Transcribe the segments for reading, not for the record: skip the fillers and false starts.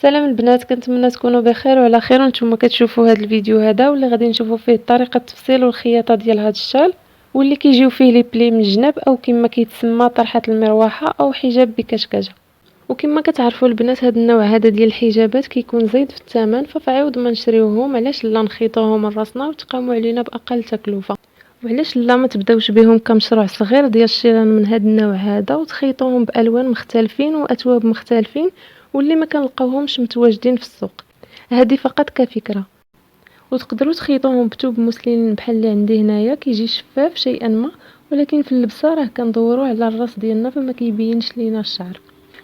سلام البنات، كنتمنى تكونوا بخير وعلى خير وانتم كتشوفوا هذا الفيديو هذا واللي غادي نشوفوا فيه طريقه التفصيل والخياطه ديال هذا الشال واللي كيجيو فيه لي بلي من الجناب او كما كيتسمى طرحه المروحه او حجاب بكشكشه. وكما كتعرفوا البنات هذا النوع هذا ديال الحجابات كيكون زايد في الثمن، فعوض ما نشريوهم علاش لا نخيطوهم من راسنا وتقاموا علينا باقل تكلفه. وعلاش لا ما تبداوش بهم كمشروع صغير ديال الشيران من هذا النوع هذا وتخيطوهم بالوان مختلفين واثواب مختلفين واللي ما كنلقاوهمش متواجدين في السوق. هذه فقط كفكره. وتقدروا تخيطوهم بثوب موسلين بحال اللي عندي هنايا كيجي شفاف شيئا ما، ولكن في اللبسه راه كندوروه على الراس ديالنا فما كيبينش لينا الشعر.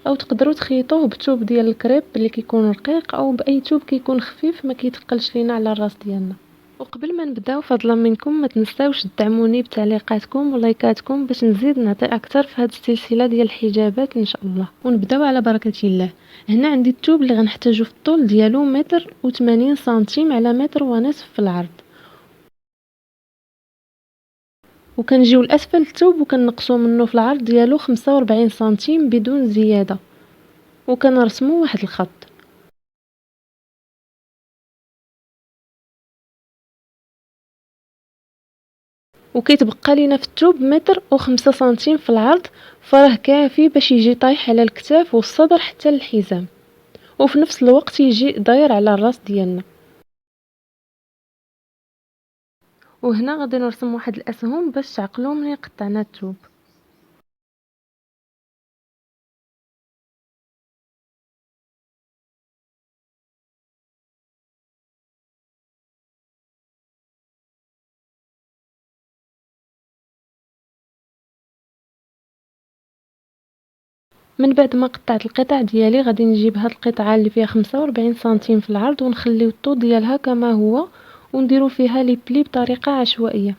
او تقدروا تخيطوه بثوب ديال الكريب اللي كيكون رقيق او باي ثوب كيكون خفيف ما كيتقلش لينا على الراس ديالنا. وقبل ما نبداو فضلا منكم ما تنساوش تدعموني بتعليقاتكم ولايكاتكم باش نزيد نعطي اكثر في هذه السلسله ديال الحجابات ان شاء الله. ونبداو على بركه الله. هنا عندي الثوب اللي غنحتاجو في الطول ديالو 1.80 سنتيم على 1.5 في العرض، وكنجيو لاسفل الثوب وكنقصو منه في العرض ديالو 45 سنتيم بدون زياده، وكنرسمو واحد الخط. وكيتبقى لينا في الثوب 1.5 سنتيم في العرض، فراه كافي باش يجي طايح على الكتاف والصدر حتى للحزام، وفي نفس الوقت يجي داير على الراس ديالنا. وهنا غادي نرسم واحد الاسهم باش تعقلوا ملي قطعنا الثوب. من بعد ما قطعت القطع ديالي غادي نجيب هاد القطعه اللي فيها 45 سنتيم في العرض ونخليو الطول ديالها كما هو ونديرو فيها لي بلي بطريقه عشوائيه.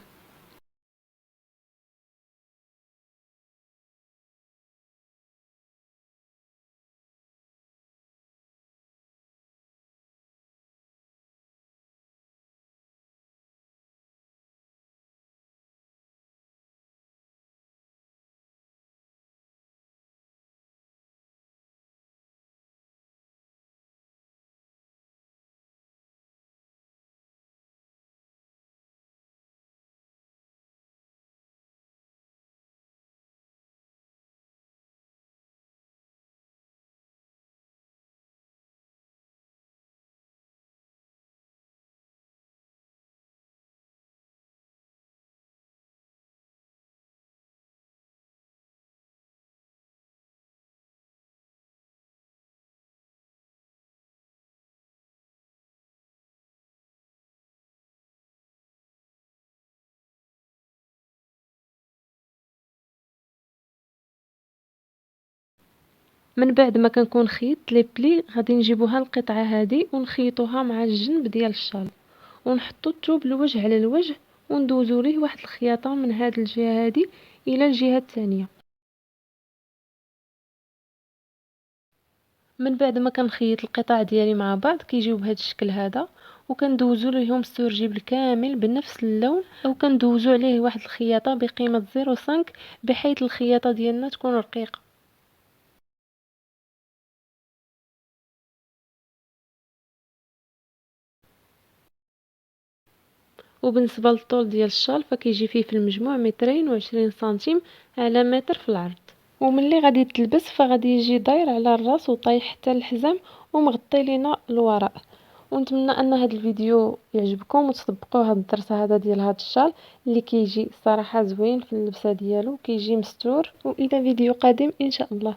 من بعد ما كنكون خيطت لي بلي غادي نجيبوها القطعه هذه ونخيطوها مع الجنب ديال الشال ونحطو الثوب الوجه على الوجه وندوزو ليه واحد الخياطه من هذه الجهه هذه الى الجهه الثانيه. من بعد ما كنخيط القطع ديالي مع بعض كيجيو بهذا الشكل هذا، وكندوزو ليهم السورجي بالكامل بنفس اللون او كندوزو عليه واحد الخياطه بقيمه 0.5 بحيث الخياطه ديالنا تكون رقيقه. وبالنسبه للطول ديال الشال فكيجي فيه في المجموع 2 سنتيم على متر في العرض، وملي غادي تلبس فغادي يجي داير على الراس وطايح حتى الحزام ومغطي لينا الوراء. ونتمنى ان هذا الفيديو يعجبكم وتطبقوا هذا الدرس هذا ديال هذا الشال اللي كيجي صراحه زوين في اللبسه ديالو، كيجي مستور. والى فيديو قادم ان شاء الله.